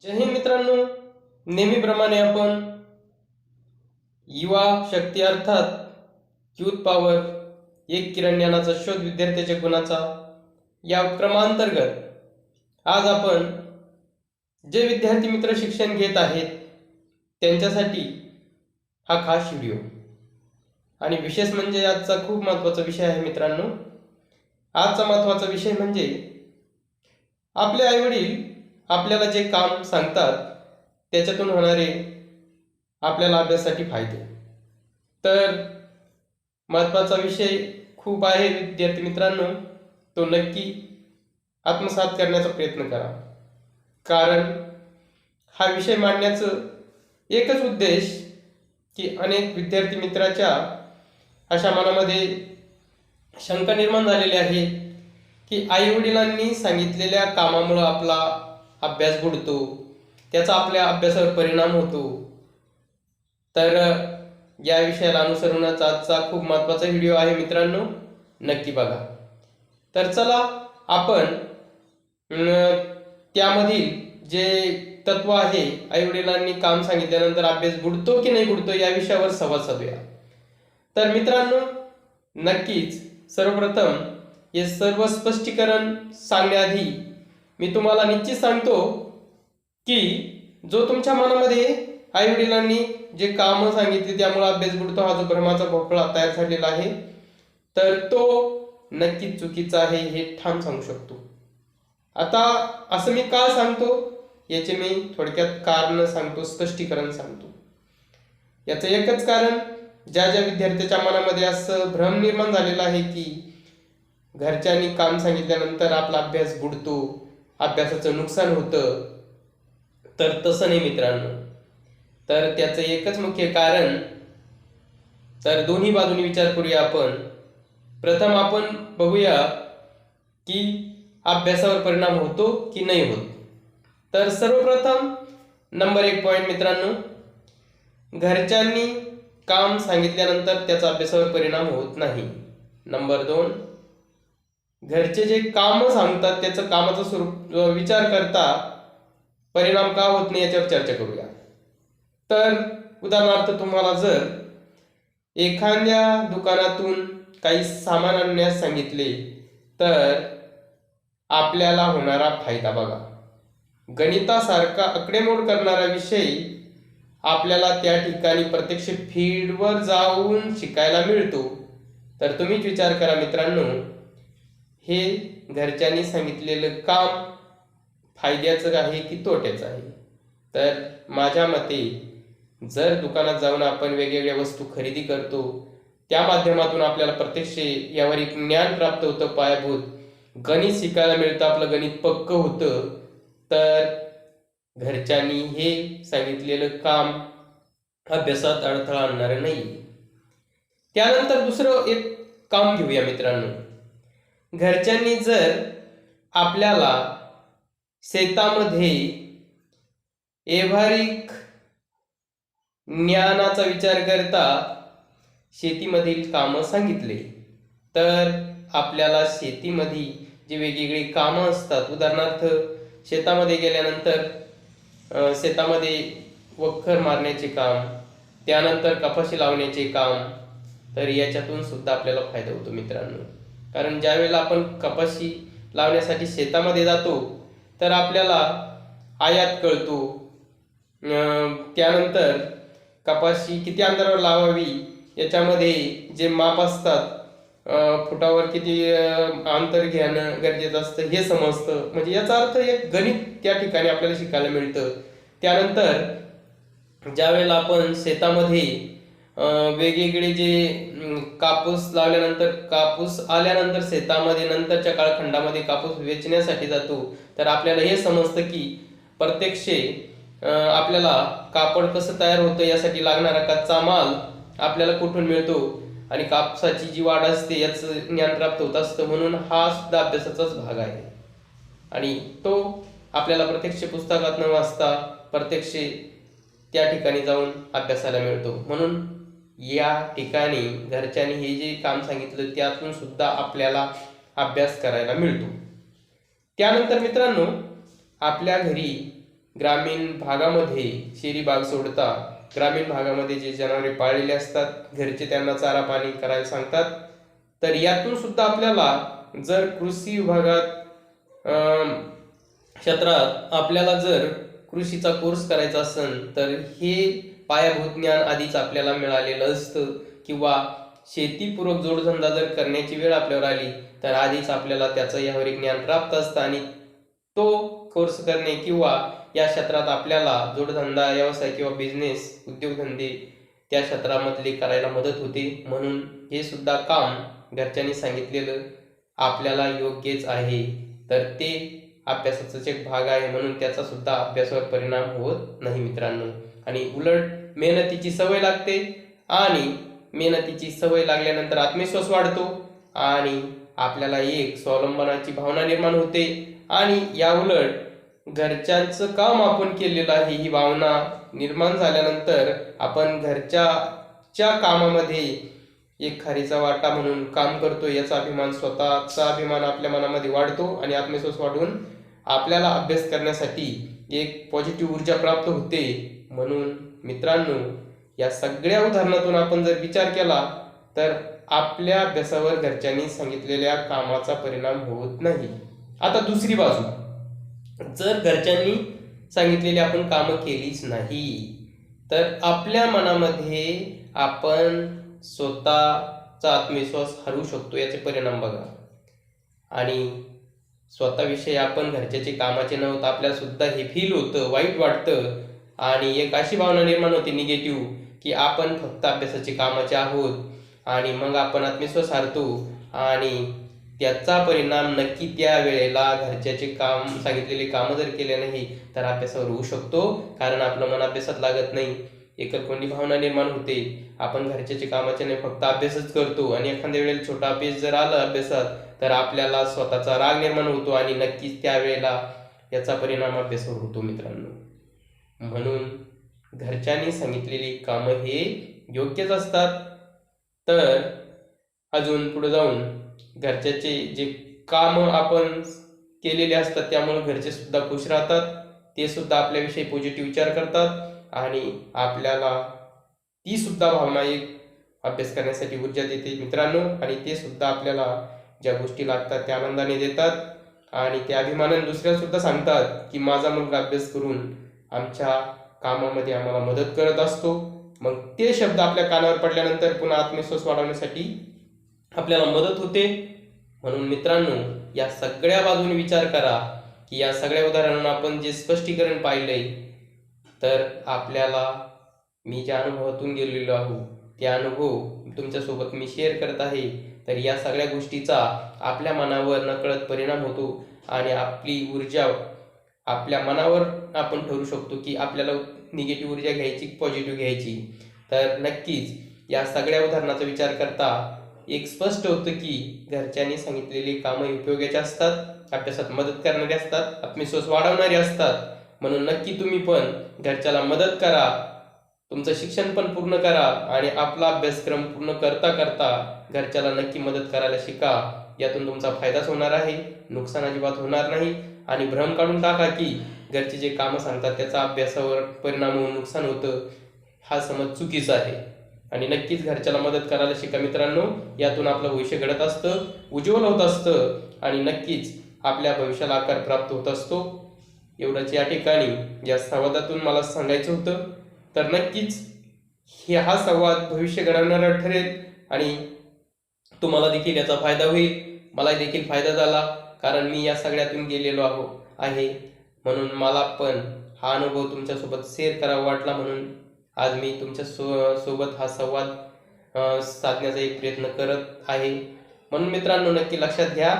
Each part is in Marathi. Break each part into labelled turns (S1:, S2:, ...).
S1: जय हिंद मित्रांनो, नेहमीप्रमाणे आपण युवा शक्ती अर्थात यूथ पॉवर एक किरण ज्ञानाचा शोध विद्यार्थ्याच्या गुणाचा या क्रमांतर्गत आज आपण जे विद्यार्थी मित्र शिक्षण घेत आहेत त्यांच्यासाठी हा खास व्हिडिओ आणि विशेष म्हणजे आजचा खूप महत्त्वाचा विषय आहे मित्रांनो। आजचा महत्त्वाचा विषय म्हणजे आपले आईवडील आपल्याला जे काम सांगतात त्याच्यातून होणारे आपल्याला अभ्यासासाठी फायदे। तर महत्त्वाचा विषय खूप आहे विद्यार्थी मित्रांनो, तो नक्की आत्मसात करण्याचा प्रयत्न करा, कारण हा विषय मांडण्याचं एकच उद्देश की अनेक विद्यार्थी मित्राच्या अशा मनामध्ये शंका निर्माण झालेली आहे की आईवडिलांनी सांगितलेल्या कामामुळे आपला अभ्यास बुडतो, त्याचा आपल्या अभ्यासावर परिणाम होतो। तर या विषयाला अनुसरूनच आजचा खूप महत्त्वाचा व्हिडिओ आहे मित्रांनो, नक्की बघा। तर चला आपण त्यामधील जे तत्व आहे, आईवडिलांनी काम सांगितल्यानंतर अभ्यास बुडतो की नाही बुडतो या विषयावर संवाद साधूया। तर मित्रांनो, नक्कीच सर्वप्रथम हे सर्व स्पष्टीकरण सांगण्याआधी मी तुम्हाला निश्चित सांगतो की जो तुमच्या मनामध्ये आईवडिलांनी जे काम सांगितले त्यामुळे अभ्यास बुडतो हा जो भ्रमाचा भोपळा तयार झालेला आहे, तर तो नक्कीच चुकीचा आहे हे ठाम सांगू शकतो। आता असं मी का सांगतो याचे मी थोडक्यात कारण सांगतो, स्पष्टीकरण सांगतो। याचं एकच कारण, ज्या ज्या विद्यार्थ्याच्या मनामध्ये असं भ्रम निर्माण झालेला आहे की घरच्यांनी काम सांगितल्यानंतर आपला अभ्यास बुडतो, अभ्यासाचं नुकसान होतं, तर तसं नाही मित्रांनो। तर त्याचं एकच मुख्य कारण, तर दोन्ही बाजूनी विचार करूया आपण। प्रथम आपण बघूया की अभ्यासावर परिणाम होतो की नाही होत। तर सर्वप्रथम नंबर 1 पॉइंट मित्रांनो, घरच्यांनी काम सांगितल्यानंतर त्याचा अभ्यासावर परिणाम होत नाही। नंबर 2, घरचे जे काम सांगतात त्याचं कामाचं स्वरूप विचार करता परिणाम का होत नाही याच्यावर चर्चा करूया। तर उदाहरणार्थ, तुम्हाला जर एखाद्या दुकानातून काही सामान आणण्यास सांगितले तर आपल्याला होणारा फायदा बघा। गणितासारखा आकडेमोड करणारा विषय आपल्याला त्या ठिकाणी प्रत्यक्ष फील्डवर जाऊन शिकायला मिळतो। तर तुम्हीच विचार करा मित्रांनो, हे घरच्यांनी सांगितलेलं काम फायद्याचं आहे की तोट्याचं आहे? तर माझ्या मते जर दुकानात जाऊन आपण वेगवेगळ्या वस्तू खरेदी करतो, त्या माध्यमातून आपल्याला प्रत्यक्ष यावर एक ज्ञान प्राप्त होतं, पायाभूत गणित शिकायला मिळतं, आपलं गणित पक्क होतं, तर घरच्यांनी हे सांगितलेलं काम अभ्यासात अडथळा आणणार नाही। त्यानंतर दुसरं एक काम घेऊया मित्रांनो, घरच्यांनी जर आपल्याला शेतामध्ये व्यावहारिक ज्ञानाचा विचार करता शेतीमधील कामं सांगितले, तर आपल्याला शेतीमध्ये जे वेगवेगळी कामं असतात, उदाहरणार्थ शेतामध्ये गेल्यानंतर शेतामध्ये वखर मारण्याचे काम, त्यानंतर कपाशी लावण्याचे काम, तर याच्यातून सुद्धा आपल्याला फायदा होतो मित्रांनो। कारण ज्या वेळेला आपण कपाशी लावण्यासाठी शेतामध्ये जातो तर आपल्याला आयात कळतो, त्यानंतर कपाशी किती अंतरावर लावावी याच्यामध्ये जे माप असतात, फुटावर किती अंतर घेणं गरजेचं असतं हे समजतं। म्हणजे याचा अर्थ एक गणित त्या ठिकाणी आपल्याला शिकायला मिळतं। त्यानंतर ज्या वेळेला आपण शेतामध्ये वेगवेगळे जे कापूस लावल्यानंतर, कापूस आल्यानंतर शेतामध्ये नंतरच्या कालखंडामध्ये कापूस वेचण्यासाठी जातो, तर आपल्याला हे समजतं की प्रत्यक्ष आपल्याला कापड कसं तयार होतं, यासाठी लागणारा कच्चा माल आपल्याला कुठून मिळतो आणि कापसाची जी वाढ असते याचं ज्ञान प्राप्त होत असतं। म्हणून हा सुद्धा अभ्यासाचाच भाग आहे आणि तो आपल्याला प्रत्यक्ष पुस्तकात न वाचता प्रत्यक्ष त्या ठिकाणी जाऊन अभ्यासाला मिळतो। म्हणून या ठिकाणी घरच्यांनी हे जे काम सांगितलं त्यातून सुद्धा आपल्याला अभ्यास करायला मिळतो। त्यानंतर मित्रांनो, आपल्या घरी ग्रामीण भागामध्ये शेरी बाग सोडता ग्रामीण भागामध्ये जे जनावरे पाळलेले असतात घरचे त्यांना चारा पाणी करायला सांगतात. तर यातून सुद्धा आपल्याला जर कृषी विभागात क्षेत्रात आपल्याला जर कृषीचा कोर्स करायचा असेल तर हे पायाभूत ज्ञान आधीच आपल्याला मिळालेलं असतं, किंवा शेतीपूरक जोडधंदा जर करण्याची वेळ आपल्यावर आली तर आधीच आपल्याला त्याचं यावरील ज्ञान प्राप्त असतं आणि तो कोर्स करणे किंवा या क्षेत्रात आपल्याला जोडधंदा व्यवसाय किंवा बिझनेस उद्योगधंदे त्या क्षेत्रामधले करायला मदत होते. म्हणून हे सुद्धा काम घरच्यांनी सांगितलेलं आपल्याला योग्यच आहे. तर ते अभ्यासाचाच एक भाग आहे, म्हणून त्याचा सुद्धा अभ्यासावर परिणाम होत नाही मित्रांनो. आणि उलट मेहनतीची सवय लागते आणि मेहनतीची सवय लागल्यानंतर आत्मविश्वास वाढतो आणि आपल्याला एक स्वावलंबनाची भावना निर्माण होते. आणि या उलट घरच्यांचं काम आपण केलेलं आहे ही भावना निर्माण झाल्यानंतर आपण घरच्या कामामध्ये एक खारीचा वाटा म्हणून काम करतो याचा अभिमान, स्वतःचा अभिमान आपल्या मनामध्ये वाढतो आणि आत्मविश्वास वाढून आपल्याला अभ्यास करण्यासाठी एक पॉझिटिव्ह ऊर्जा प्राप्त होते. म्हणून मित्रांनो, या सगळ्या उदाहरणातून आपण जर विचार केला तर आपल्या अभ्यासावर घरच्यांनी सांगितलेल्या कामाचा परिणाम होत नाही. आता दुसरी बाजू, जर घरच्यांनी सांगितलेली आपण कामं केलीच नाही तर आपल्या मनामध्ये आपण स्वतःचा आत्मविश्वास हरवू शकतो. याचे परिणाम बघा. आणि स्वतःविषयी आपण घरच्याचे कामाचे नव्हतं आपल्याला सुद्धा हे फील होतं, वाईट वाटतं आणि एक अशी भावना निर्माण होते निगेटिव्ह की आपण फक्त अभ्यासाचे कामाचे आहोत आणि मग आपण आत्मविश्वास हारतो आणि त्याचा परिणाम नक्की त्या वेळेला घरच्याचे काम सांगितलेले कामं जर केले नाही तर अभ्यासावर होऊ शकतो. कारण आपलं मन अभ्यासात लागत नाही, एकलकोंडी भावना निर्माण होते. आपण घरच्याचे कामाचे नाही फक्त अभ्यासच करतो आणि एखाद्या वेळेला छोटा अपयश जर आलं अभ्यासात तर आपल्याला स्वतःचा राग निर्माण होतो आणि नक्कीच त्यावेळेला याचा परिणाम अभ्यासावर होतो मित्रांनो. म्हणून घरच्यांनी सांगितलेली कामं हे योग्यच असतात. तर अजून पुढे जाऊन घरच्याचे जे कामं आपण केलेले असतात त्यामुळे घरचे सुद्धा खुश राहतात, ते सुद्धा आपल्याविषयी पॉझिटिव्ह विचार करतात आणि आपल्याला ती सुद्धा भावना एक अभ्यास करण्यासाठी ऊर्जा देते मित्रांनो. आणि ते सुद्धा आपल्याला ज्या गोष्टी लागतात त्या आनंदाने देतात आणि त्या अभिमानाने दुसऱ्याला सुद्धा सांगतात की माझा मुलगा अभ्यास करून आमच्या कामामध्ये आम्हाला मदत करत असतो. मग ते शब्द आपल्या कानावर पडल्यानंतर पुन्हा आत्मविश्वास वाढवण्यासाठी आपल्याला मदत होते. म्हणून मित्रांनो, या सगळ्या बाजूने विचार करा की या सगळ्या उदाहरणांना आपण जे स्पष्टीकरण पाहिलंय तर आपल्याला मी ज्या अनुभवातून गेलेलो आहो ते अनुभव तुमच्यासोबत मी शेअर करत आहे. तर या सगळ्या गोष्टीचा आपल्या मनावर नकळत परिणाम होतो आणि आपली ऊर्जा आपल्या मनावर आपण ठरवू शकतो की आपल्याला निगेटिव्ह ऊर्जा घ्यायची पॉझिटिव्ह घ्यायची. तर नक्कीच या सगळ्या उदाहरणाचा विचार करता एक स्पष्ट होतं की घरच्यांनी सांगितलेली कामं उपयोगाची असतात, अभ्यासात मदत करणारी असतात, आत्मविश्वास वाढवणारी असतात. म्हणून नक्की तुम्ही पण घरच्याला मदत करा, तुमचं शिक्षण पण पूर्ण करा आणि आपला अभ्यासक्रम पूर्ण करता करता घरच्याला नक्की मदत करायला शिका. यातून तुमचा फायदाच होणार आहे, नुकसान अजिबात होणार नाही. आणि भ्रम काढून टाका की घरचे जे कामं सांगतात त्याचा अभ्यासावर परिणाम होऊन नुकसान होतं, हा समज चुकीचा आहे. आणि नक्कीच घरच्याला मदत करायला शिका मित्रांनो. यातून आपलं भविष्य घडत असतं, उज्ज्वल होत असतं आणि नक्कीच आपल्या भविष्याला आकार प्राप्त होत असतो. एवढंच या ठिकाणी या संवादातून मला सांगायचं होतं. तर नक्कीच हा संवाद भविष्य घडवणारा ठरेल आणि तुम्हाला देखील याचा फायदा होईल. मला देखील फायदा झाला कारण मी या सगळ्यातून गेलेलो आहे. म्हणून मला पण हा अनुभव तुमच्यासोबत शेअर करावा वाटला, म्हणून आज मी तुमच्या सोबत हा संवाद साधण्याचा एक प्रयत्न करत आहे. म्हणून मित्रांनो, नक्की लक्षात घ्या,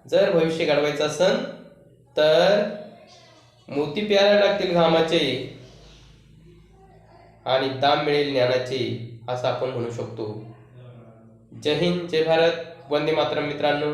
S1: जर भविष्य घडवायचं असेल तर मोती प्यायला लागतील घामाचे आणि दाम मिळेल ज्ञानाचे, असं आपण म्हणू शकतो. जय हिंद, जय भारत, वंदे मातरम मित्रांनो.